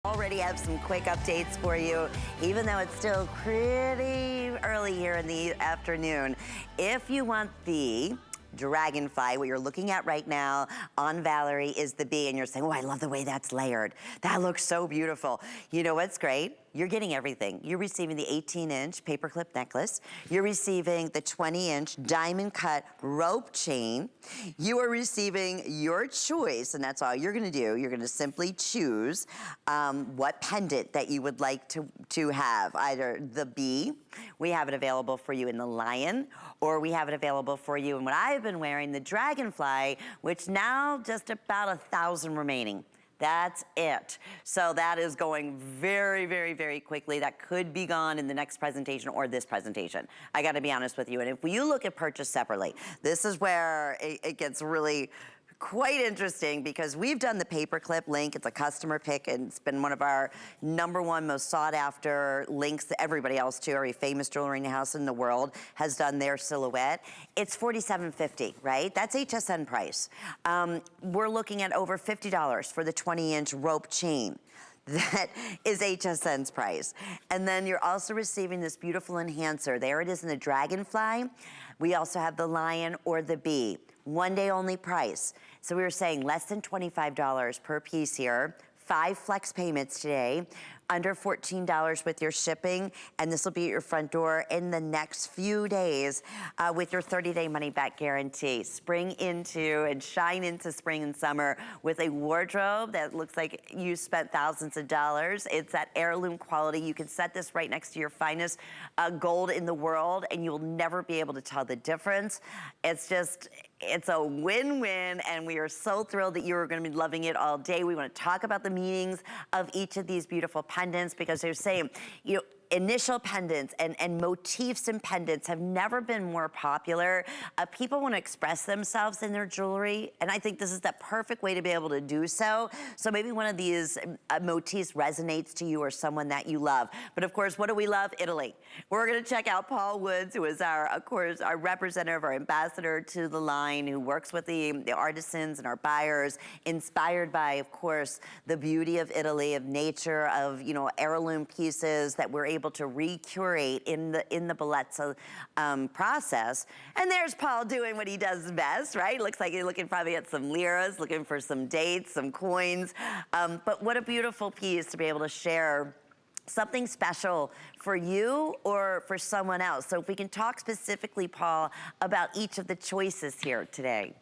Already have some quick updates for you, even though it's still pretty early here in the afternoon. If you want the Dragonfly, what you're looking at right now on Valerie is the bee, and you're saying, oh, I love the way that's layered. That looks so beautiful. You know what's great? You're getting everything. You're receiving the 18-inch paperclip necklace. You're receiving the 20-inch diamond cut rope chain. You are receiving your choice, and that's all you're gonna do. You're gonna simply choose what pendant that you would like to have, either the bee, we have it available for you in the lion, or we have it available for you in what I've been wearing, the dragonfly, which now just about 1,000 remaining. That's it. So that is going very, very, very quickly. That could be gone in the next presentation or this presentation. I gotta be honest with you. And if you look at purchase separately, this is where it gets really quite interesting, because we've done the Paperclip Link. It's a customer pick, and it's been one of our #1 most sought after links that everybody else too, every famous jewelry house in the world has done their silhouette. It's $47.50, right? That's HSN price. We're looking at over $50 for the 20-inch rope chain. That is HSN's price. And then you're also receiving this beautiful enhancer. There it is in the dragonfly. We also have the lion or the bee. One day only price. So we were saying less than $25 per piece here. 5 flex payments today, under $14 with your shipping, and this will be at your front door in the next few days with your 30-day money-back guarantee. Spring into and shine into spring and summer with a wardrobe that looks like you spent thousands of dollars. It's that heirloom quality. You can set this right next to your finest gold in the world, and you'll never be able to tell the difference. It's a win-win, and we are so thrilled that you are going to be loving it all day. We want to talk about the meanings of each of these beautiful pendants, because they're saying, you know, initial pendants and motifs in pendants have never been more popular. People want to express themselves in their jewelry, and I think this is the perfect way to be able to do so. So maybe one of these motifs resonates to you or someone that you love. But of course, what do we love? Italy. We're going to check out Paul Woods, who is of course, our representative, our ambassador to the line, who works with the artisans and our buyers, inspired by, of course, the beauty of Italy, of nature, of, you know, heirloom pieces that we're able to recurate in the Bellezza process. And there's Paul doing what he does best, right? Looks like he's looking probably at some liras, looking for some dates, some coins. But what a beautiful piece to be able to share something special for you or for someone else. So if we can talk specifically, Paul, about each of the choices here today.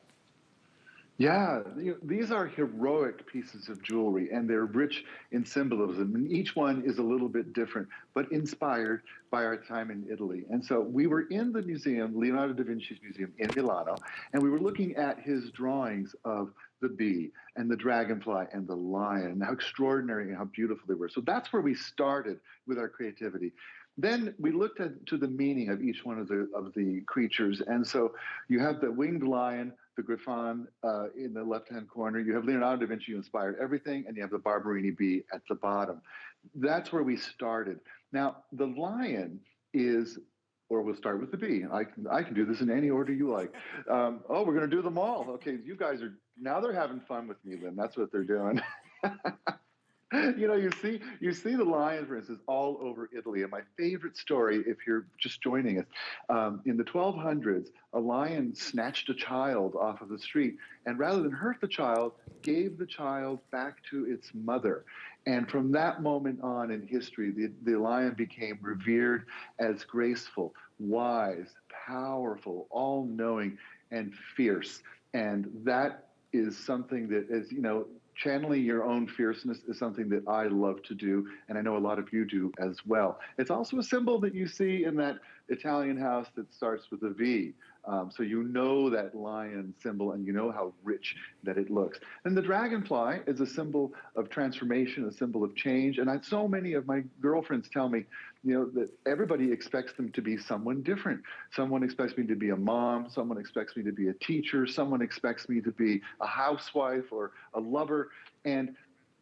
Yeah, these are heroic pieces of jewelry, and they're rich in symbolism. And each one is a little bit different, but inspired by our time in Italy. And so we were in the museum, Leonardo da Vinci's museum in Milano, and we were looking at his drawings of the bee and the dragonfly and the lion, and how extraordinary and how beautiful they were. So that's where we started with our creativity. Then we looked to the meaning of each one of the creatures. And so you have the winged lion, the griffon in the left-hand corner. You have Leonardo da Vinci, who inspired everything, and you have the Barberini bee at the bottom. That's where we started. Now, the lion is, or we'll start with the bee. I can do this in any order you like. Oh, we're going to do them all. Okay, you guys are, now they're having fun with me, Lynn. That's what they're doing. You know, you see the lion, for instance, all over Italy. And my favorite story, if you're just joining us, in the 1200s, a lion snatched a child off of the street, and rather than hurt the child, gave the child back to its mother. And from that moment on in history, the lion became revered as graceful, wise, powerful, all-knowing, and fierce. And that is something that is, you know, channeling your own fierceness is something that I love to do, and I know a lot of you do as well. It's also a symbol that you see in that Italian house that starts with a V. So you know that lion symbol, and you know how rich that it looks. And the dragonfly is a symbol of transformation, a symbol of change. And so many of my girlfriends tell me, you know, that everybody expects them to be someone different. Someone expects me to be a mom. Someone expects me to be a teacher. Someone expects me to be a housewife or a lover. And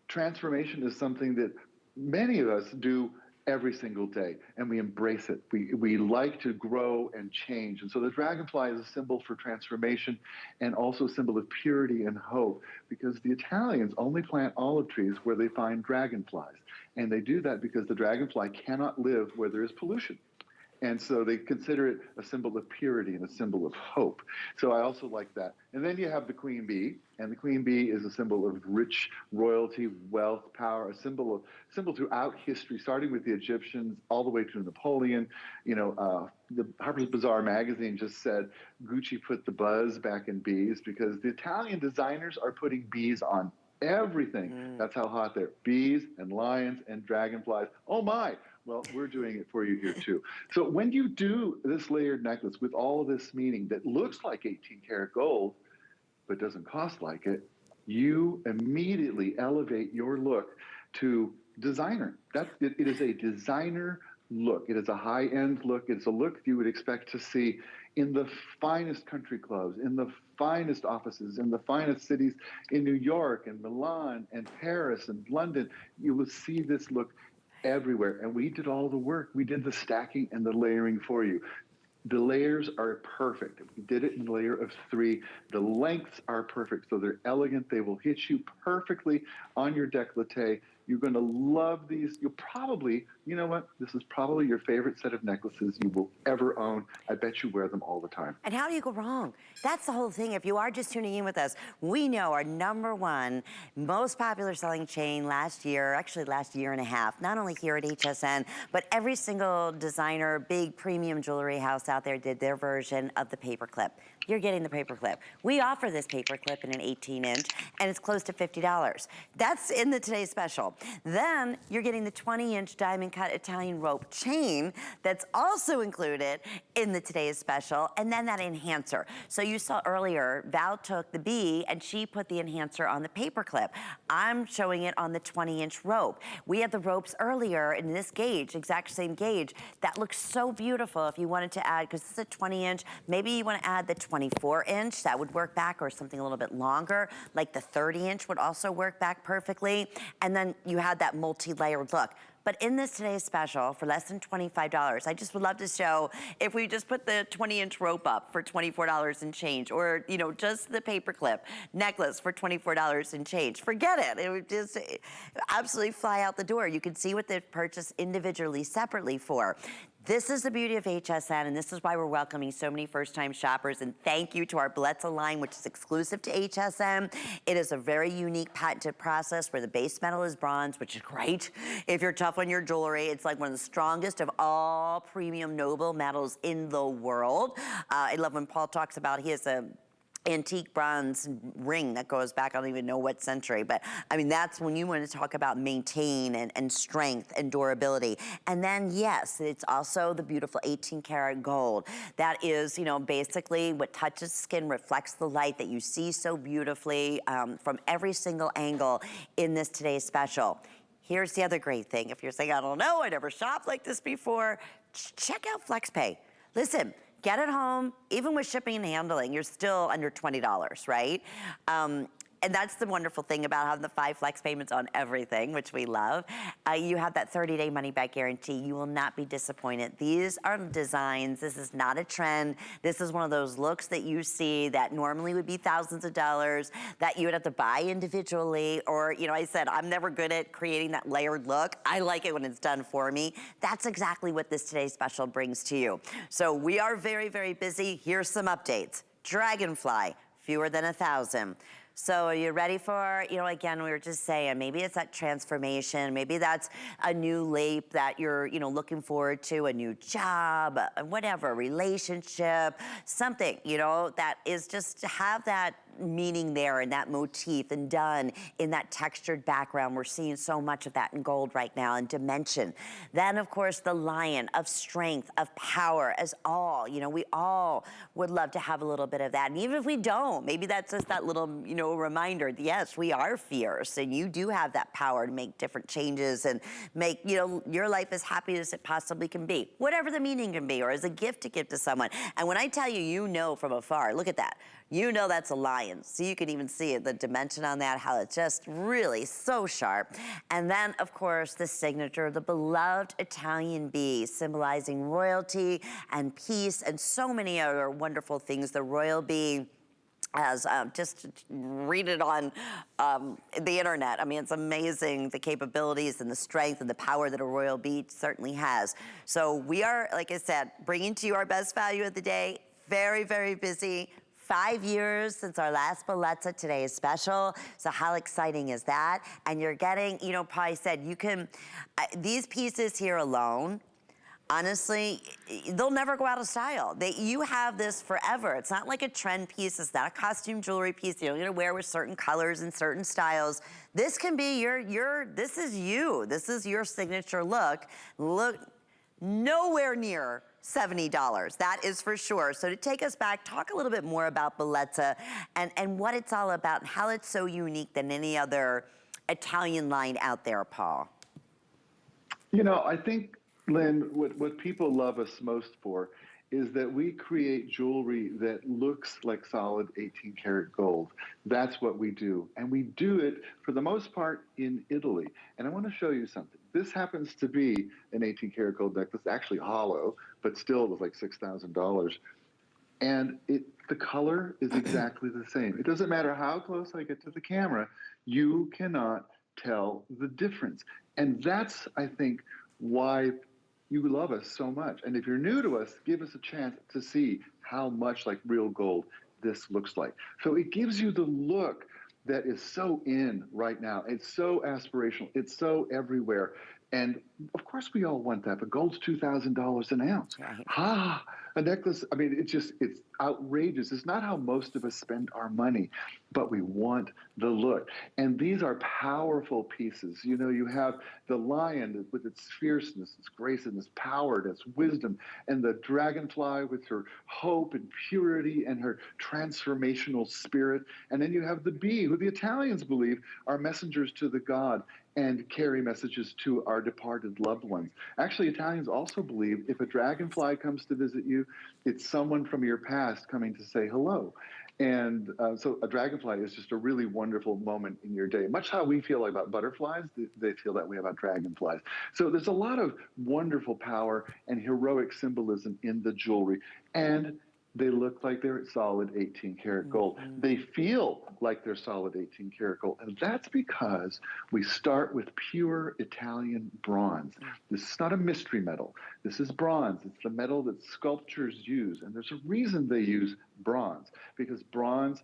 transformation is something that many of us do every single day, and we embrace it. We like to grow and change. And so the dragonfly is a symbol for transformation and also a symbol of purity and hope, because the Italians only plant olive trees where they find dragonflies. And they do that because the dragonfly cannot live where there is pollution. And so they consider it a symbol of purity and a symbol of hope. So I also like that. And then you have the queen bee, and the queen bee is a symbol of rich royalty, wealth, power, a symbol throughout history, starting with the Egyptians all the way to Napoleon. You know, the Harper's Bazaar magazine just said Gucci put the buzz back in bees, because the Italian designers are putting bees on everything. That's how hot they're. Bees and lions and dragonflies. Oh my. Well, we're doing it for you here too. So when you do this layered necklace with all of this meaning that looks like 18 karat gold, but doesn't cost like it, you immediately elevate your look to designer. It is a designer look. It is a high-end look. It's a look you would expect to see in the finest country clubs, in the finest offices, in the finest cities in New York and Milan and Paris and London. You will see this look everywhere. And we did all the work. We did the stacking and the layering for you. The layers are perfect. We did it in a layer of 3. The lengths are perfect, so they're elegant. They will hit you perfectly on your décolleté. You're going to love these. You'll probably, you know what? This is probably your favorite set of necklaces you will ever own. I bet you wear them all the time. And how do you go wrong? That's the whole thing. If you are just tuning in with us, we know our #1 most popular selling chain last year, actually last year and a half, not only here at HSN, but every single designer, big premium jewelry house out there did their version of the paperclip. You're getting the paperclip. We offer this paperclip in an 18-inch, and it's close to $50. That's in the today's special. Then you're getting the 20-inch diamond cut Italian rope chain that's also included in the today's special, and then that enhancer. So you saw earlier, Val took the bee and she put the enhancer on the paperclip. I'm showing it on the 20-inch rope. We had the ropes earlier in this gauge, exact same gauge. That looks so beautiful if you wanted to add, because this is a 20-inch, maybe you want to add the 24-inch, that would work back, or something a little bit longer, like the 30-inch would also work back perfectly. And then you had that multi-layered look. But in this today's special, for less than $25, I just would love to show if we just put the 20-inch rope up for $24 and change, or, you know, just the paperclip necklace for $24 and change. Forget it. It would just absolutely fly out the door. You can see what they purchase individually, separately for. This is the beauty of HSN, and this is why we're welcoming so many first-time shoppers. And thank you to our Bellezza line, which is exclusive to HSN. It is a very unique patented process where the base metal is bronze, which is great. If you're tough on your jewelry, it's like one of the strongest of all premium noble metals in the world. I love when Paul talks about he has a antique bronze ring that goes back, I don't even know what century, but I mean, that's when you want to talk about maintain and strength and durability. And then, yes, it's also the beautiful 18 karat gold. That is, you know, basically what touches skin, reflects the light that you see so beautifully from every single angle in this today's special. Here's the other great thing. If you're saying, I don't know, I never shopped like this before, check out FlexPay. Listen, get it home, even with shipping and handling, you're still under $20, right? And that's the wonderful thing about having the 5 flex payments on everything, which we love. You have that 30-day money-back guarantee. You will not be disappointed. These are designs. This is not a trend. This is one of those looks that you see that normally would be thousands of dollars that you would have to buy individually. Or, you know, I said, I'm never good at creating that layered look. I like it when it's done for me. That's exactly what this today's special brings to you. So we are very, very busy. Here's some updates. Dragonfly, fewer than 1,000. So are you ready for, you know, again, we were just saying, maybe it's that transformation, maybe that's a new leap that you're, you know, looking forward to, a new job, whatever, relationship, something, you know, that is just to have that meaning there and that motif and done in that textured background. We're seeing so much of that in gold right now, and dimension. Then, of course, the lion of strength, of power, as all, you know, we all would love to have a little bit of that. And even if we don't, maybe that's just that little, you know, reminder, yes, we are fierce, and you do have that power to make different changes and make, you know, your life as happy as it possibly can be, whatever the meaning can be, or as a gift to give to someone. And when I tell you, you know from afar, look at that. You know that's a lion. lion. So you can even see the dimension on that, how it's just really so sharp. And then, of course, the signature, the beloved Italian bee, symbolizing royalty and peace and so many other wonderful things. The royal bee, as just read it on the internet. I mean, it's amazing the capabilities and the strength and the power that a royal bee certainly has. So we are, like I said, bringing to you our best value of the day. Very, very busy. 5 years since our last Bellezza. Today is special. So how exciting is that? And you're getting, you know, Pi said you can, these pieces here alone, honestly, they'll never go out of style. You have this forever. It's not like a trend piece. It's not a costume jewelry piece you don't get to wear with certain colors and certain styles. This can be this is you. This is your signature look. Look, nowhere near $70, that is for sure. So to take us back, talk a little bit more about Bellezza and what it's all about and how it's so unique than any other Italian line out there, Paul. You know, I think, Lynn, what people love us most for is that we create jewelry that looks like solid 18 karat gold. That's what we do. And we do it, for the most part, in Italy. And I want to show you something. This happens to be an 18 karat gold necklace, actually hollow, but still it was like $6,000. And the color is exactly the same. It doesn't matter how close I get to the camera, you cannot tell the difference. And that's, I think, why you love us so much. And if you're new to us, give us a chance to see how much like real gold this looks like. So it gives you the look that is so in right now. It's so aspirational. It's so everywhere. And of course we all want that, but gold's $2,000 an ounce. Right. A necklace, I mean, it's outrageous. It's not how most of us spend our money, but we want the look. And these are powerful pieces. You know, you have the lion with its fierceness, its grace, and its power, and its wisdom, and the dragonfly with her hope and purity and her transformational spirit. And then you have the bee, who the Italians believe are messengers to the god and carry messages to our departed loved ones. Actually, Italians also believe if a dragonfly comes to visit you, it's someone from your past coming to say hello. And so a dragonfly is just a really wonderful moment in your day. Much how we feel about butterflies, they feel that way about dragonflies. So there's a lot of wonderful power and heroic symbolism in the jewelry. And they look like they're solid 18 karat gold. Mm-hmm. They feel like they're solid 18 karat gold. And that's because we start with pure Italian bronze. This is not a mystery metal. This is bronze. It's the metal that sculptors use. And there's a reason they use bronze, because bronze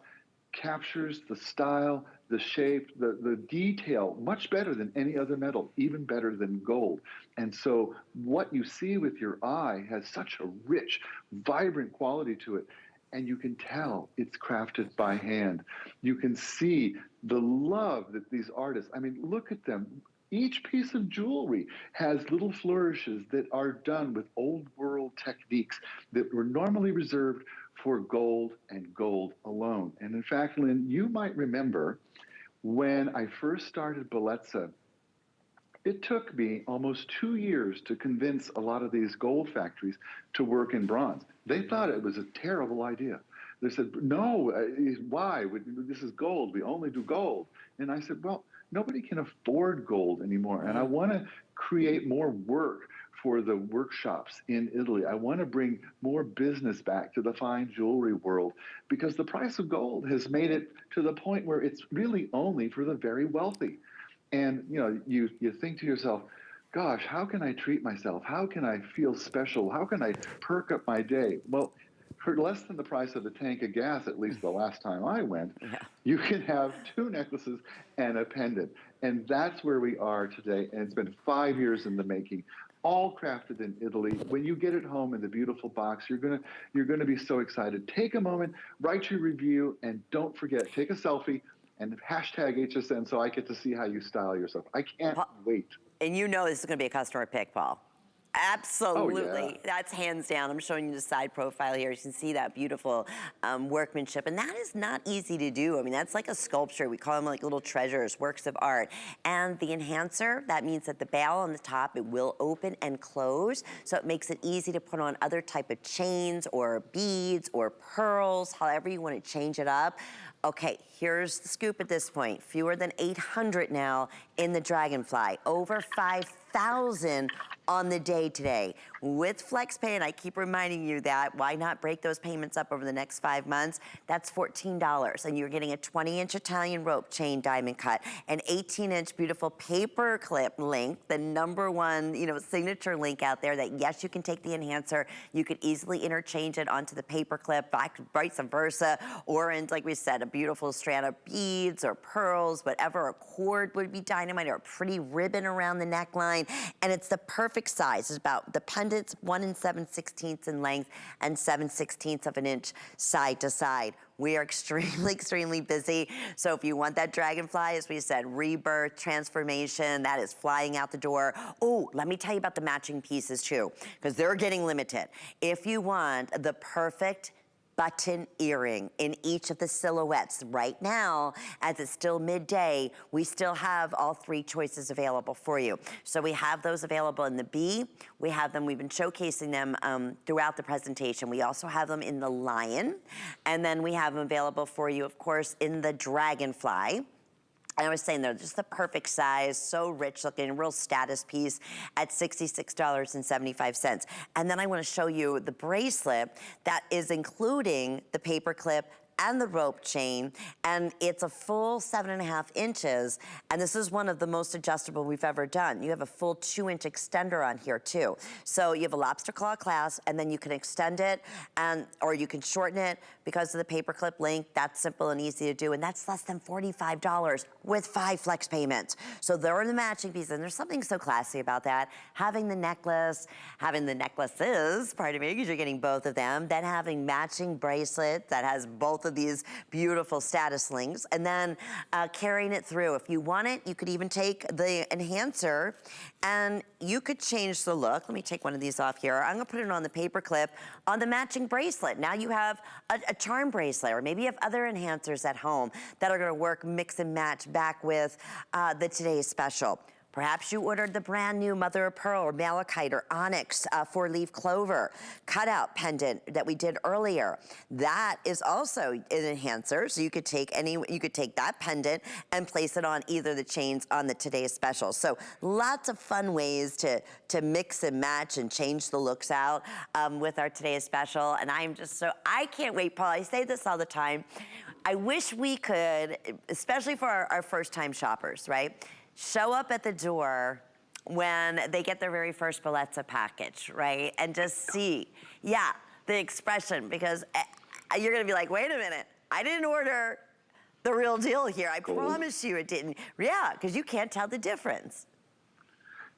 captures the style, the shape, the detail much better than any other metal, even better than gold. And so what you see with your eye has such a rich, vibrant quality to it. And you can tell it's crafted by hand. You can see the love that these artists, I mean, look at them. Each piece of jewelry has little flourishes that are done with old world techniques that were normally reserved for gold and gold alone. And in fact, Lynn, you might remember when I first started Bellezza, it took me almost 2 years to convince a lot of these gold factories to work in bronze. They thought it was a terrible idea. They said, no, why? This is gold. We only do gold. And I said, well, nobody can afford gold anymore. And I want to create more work for the workshops in Italy. I want to bring more business back to the fine jewelry world, because the price of gold has made it to the point where it's really only for the very wealthy. And you know, you think to yourself, gosh, how can I treat myself? How can I feel special? How can I perk up my day? Well, for less than the price of a tank of gas, at least the last time I went, you can have 2 necklaces and a pendant. And that's where we are today. And it's been 5 years in the making, all crafted in Italy. When you get it home in the beautiful box, you're gonna be so excited. Take a moment, write your review, and don't forget, take a selfie and hashtag HSN so I get to see how you style yourself. I can't wait. And you know this is gonna be a customer pick, Paul. Absolutely, oh, yeah. That's hands down. I'm showing you the side profile here. You can see that beautiful workmanship, and that is not easy to do. I mean, that's like a sculpture. We call them like little treasures, works of art. And the enhancer, that means that the bail on the top, it will open and close, so it makes it easy to put on other type of chains or beads or pearls, however you want to change it up. Okay, here's the scoop at this point. Fewer than 800 now in the Dragonfly. Over 5,000 on the day today. With FlexPay, and I keep reminding you that, why not break those payments up over the next 5 months? That's $14, and you're getting a 20-inch Italian rope chain diamond cut, an 18-inch beautiful Paperclip Link, the #1, you know, signature link out there that, yes, you can take the enhancer, you could easily interchange it onto the paperclip, vice versa, or in, like we said, a beautiful strand of beads or pearls, whatever, a cord would be dynamite, or a pretty ribbon around the neckline, and it's the perfect size. It's about, the pendant's 1 7/16 in length and 7/16 of an inch side to side. We are extremely, extremely busy. So if you want that Dragonfly, as we said, rebirth, transformation, that is flying out the door. Oh, let me tell you about the matching pieces too, because they're getting limited. If you want the perfect button earring in each of the silhouettes. Right now, as it's still midday, we still have all 3 choices available for you. So we have those available in the B. We have them, we've been showcasing them throughout the presentation. We also have them in the Lion. And then we have them available for you, of course, in the Dragonfly. And I was saying they're just the perfect size, so rich looking, real status piece at $66.75. And then I want to show you the bracelet that is including the paperclip and the rope chain, and it's a full 7.5 inches, and this is one of the most adjustable we've ever done. You have a full 2-inch extender on here too. So you have a lobster claw clasp, and then you can extend it, and or you can shorten it because of the Paperclip Link. That's simple and easy to do, and that's less than $45 with 5 flex payments. So there are the matching pieces, and there's something so classy about that. Having the necklace, having the necklaces, pardon me, because you're getting both of them, then having matching bracelet that has both of these beautiful status links, and then carrying it through. If you want it, you could even take the enhancer and you could change the look. Let me take one of these off here. I'm gonna put it on the paperclip on the matching bracelet. Now you have a charm bracelet, or maybe you have other enhancers at home that are gonna work mix and match back with the Today's Special. Perhaps you ordered the brand new mother of pearl or malachite or onyx 4-leaf clover cutout pendant that we did earlier. That is also an enhancer, so you could take that pendant and place it on either the chains on the Today's Special. So lots of fun ways to mix and match and change the looks out with our Today's Special. And I'm just so, I can't wait, Paul. I say this all the time. I wish we could, especially for our first-time shoppers, right? Show up at the door when they get their very first Bellezza package, right? And just see, yeah, the expression, because you're gonna be like, wait a minute, I didn't order the real deal here. I promise you it didn't. Yeah, because you can't tell the difference.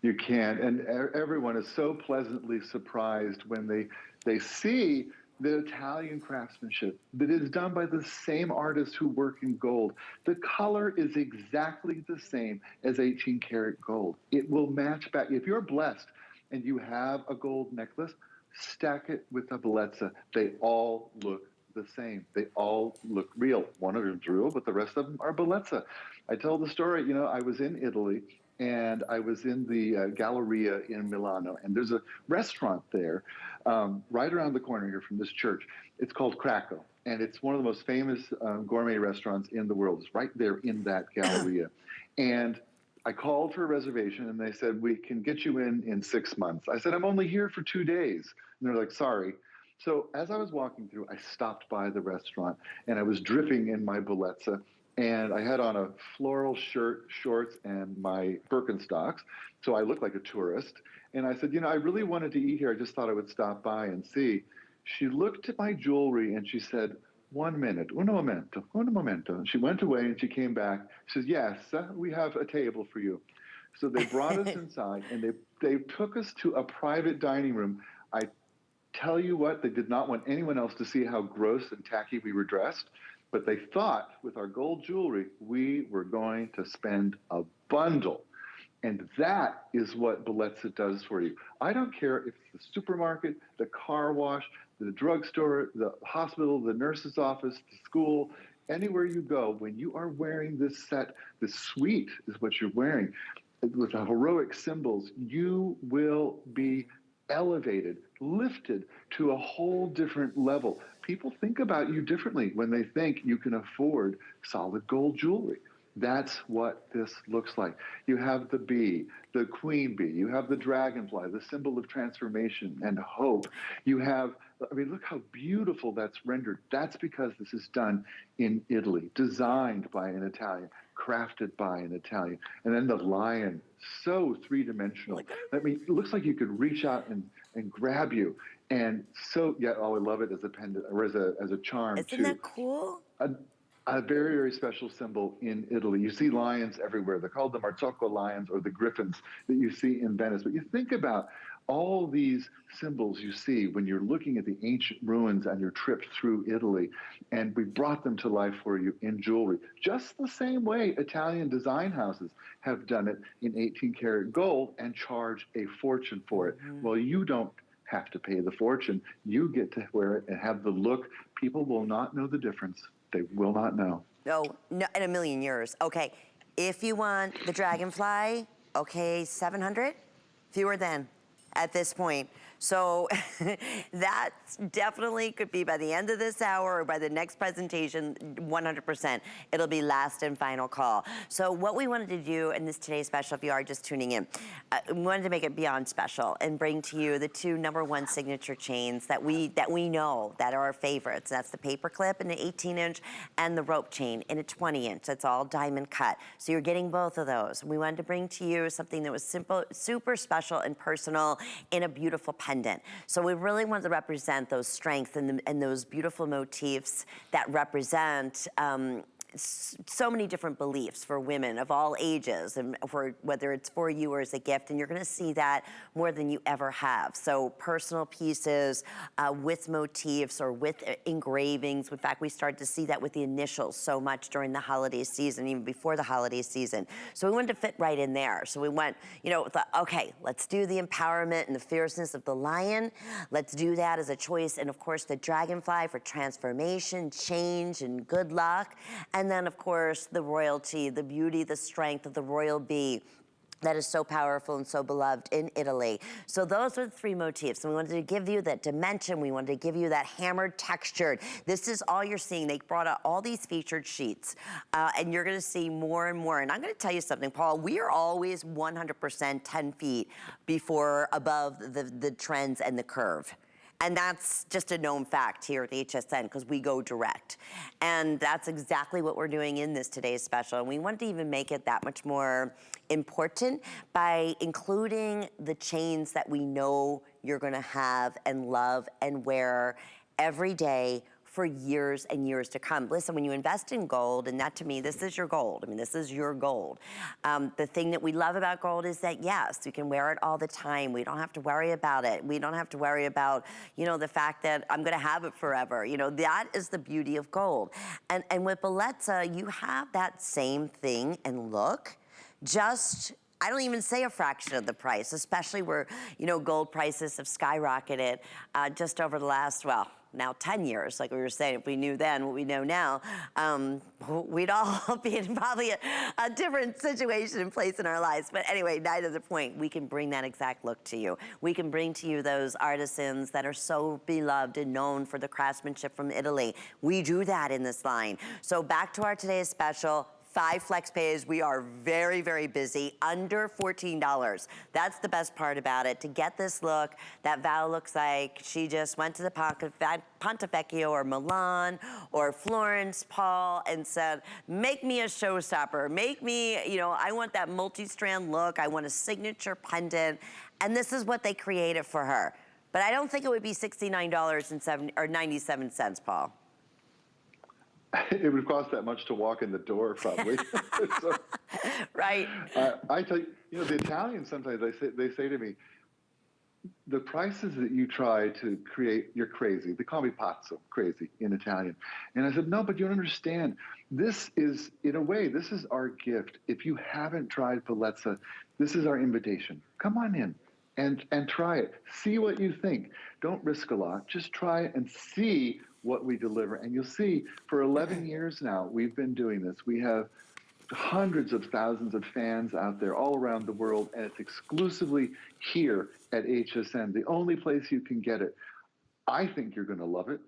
You can't, and everyone is so pleasantly surprised when they see the Italian craftsmanship that is done by the same artists who work in gold. The color is exactly the same as 18 karat gold. It will match back. If you're blessed and you have a gold necklace, stack it with a Bellezza. They all look the same. They all look real. One of them's real, but the rest of them are Bellezza. I tell the story, you know, I was in Italy, and I was in the Galleria in Milano, and there's a restaurant there right around the corner here from this church. It's called Cracco, and it's one of the most famous gourmet restaurants in the world. It's right there in that Galleria. And I called for a reservation, and they said, we can get you in 6 months. I said, I'm only here for 2 days. And they're like, sorry. So as I was walking through, I stopped by the restaurant, and I was dripping in my Bellezza, and I had on a floral shirt, shorts, and my Birkenstocks, so I looked like a tourist. And I said, you know, I really wanted to eat here. I just thought I would stop by and see. She looked at my jewelry, and she said, 1 minute, uno momento, uno momento. And she went away, and she came back. She says, yes, we have a table for you. So they brought us inside, and they took us to a private dining room. I tell you what, they did not want anyone else to see how gross and tacky we were dressed. But they thought with our gold jewelry, we were going to spend a bundle. And that is what Bellezza does for you. I don't care if it's the supermarket, the car wash, the drugstore, the hospital, the nurse's office, the school, anywhere you go, when you are wearing this set, this suite is what you're wearing, with the heroic symbols, you will be elevated, lifted to a whole different level. People think about you differently when they think you can afford solid gold jewelry. That's what this looks like. You have the bee, the queen bee. You have the dragonfly, the symbol of transformation and hope. You have, I mean, look how beautiful that's rendered. That's because this is done in Italy, designed by an Italian, crafted by an Italian. And then the lion, so three-dimensional. I mean, it looks like you could reach out and grab you. And so, yeah, oh, I love it as a pendant or as a charm, Isn't too. that cool? A very, very special symbol in Italy. You see lions everywhere. They're called the Marzocco lions or the griffins that you see in Venice. But you think about all these symbols you see when you're looking at the ancient ruins on your trip through Italy, and we brought them to life for you in jewelry. Just the same way Italian design houses have done it in 18-karat gold and charge a fortune for it. Well, you don't have to pay the fortune. You get to wear it and have the look. People will not know the difference. They will not know. No, no, in a million years. Okay, if you want the Dragonfly, okay, 700, fewer than at this point. So that definitely could be by the end of this hour or by the next presentation, 100%. It'll be last and final call. So what we wanted to do in this today's special, if you are just tuning in, we wanted to make it beyond special and bring to you the two #1 signature chains that we know that are our favorites. That's the Paperclip in an 18-inch and the rope chain in a 20-inch. That's all diamond cut. So you're getting both of those. We wanted to bring to you something that was simple, super special and personal in a beautiful pendant. So we really wanted to represent those strengths and those beautiful motifs that represent so many different beliefs for women of all ages, and for whether it's for you or as a gift, and you're gonna see that more than you ever have. So personal pieces with motifs or with engravings. In fact, we started to see that with the initials so much during the holiday season, even before the holiday season. So we wanted to fit right in there. So we went, you know, thought, okay, let's do the empowerment and the fierceness of the lion. Let's do that as a choice. And of course, the dragonfly for transformation, change, and good luck. And then, of course, the royalty, the beauty, the strength of the royal bee that is so powerful and so beloved in Italy. So those are the three motifs. And we wanted to give you that dimension. We wanted to give you that hammered textured. This is all you're seeing. They brought out all these featured sheets. And you're gonna see more and more. And I'm gonna tell you something, Paul, we are always 100% 10 feet above the trends and the curve. And that's just a known fact here at the HSN because we go direct. And that's exactly what we're doing in this today's special. And we want to even make it that much more important by including the chains that we know you're gonna have and love and wear every day for years and years to come. Listen, when you invest in gold, and that to me, this is your gold. I mean, this is your gold. The thing that we love about gold is that, yes, you can wear it all the time. We don't have to worry about it. We don't have to worry about, you know, the fact that I'm gonna have it forever. You know, that is the beauty of gold. And with Bellezza, you have that same thing and look, just, I don't even say a fraction of the price, especially where, you know, gold prices have skyrocketed just over the last, well, now 10 years, like we were saying. If we knew then what we know now, we'd all be in probably a different situation and place in our lives. But anyway, neither the point. We can bring that exact look to you. We can bring to you those artisans that are so beloved and known for the craftsmanship from Italy. We do that in this line. So back to our today's special. 5 flex pays. We are very, very busy, under $14. That's the best part about it. To get this look, that Val looks like she just went to the Ponte Vecchio or Milan or Florence, Paul, and said, make me a showstopper. Make me, you know, I want that multi-strand look. I want a signature pendant. And this is what they created for her. But I don't think it would be $69.97, Paul. It would cost that much to walk in the door, probably. So, right. I tell you, you know, the Italians sometimes they say to me, the prices that you try to create, you're crazy. They call me pazzo, crazy in Italian. And I said, no, but you don't understand. This is, in a way, this is our gift. If you haven't tried Bellezza, this is our invitation. Come on in and try it. See what you think. Don't risk a lot. Just try it and see what we deliver. And you'll see, for 11 years now, we've been doing this. We have hundreds of thousands of fans out there all around the world, and it's exclusively here at HSN, the only place you can get it. I think you're going to love it,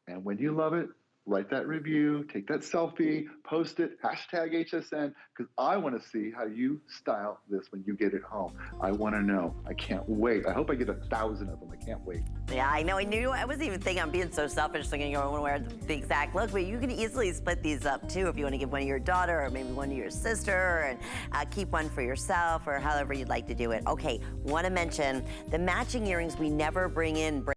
and when you love it, write that review, take that selfie, post it, hashtag HSN, because I want to see how you style this when you get it home. I want to know. I can't wait. I hope I get 1,000 of them. I can't wait. Yeah, I know. I wasn't even thinking, I'm being so selfish thinking I want to wear the exact look, but you can easily split these up too if you want to give one to your daughter or maybe one to your sister and keep one for yourself or however you'd like to do it. Okay, want to mention the matching earrings we never bring in.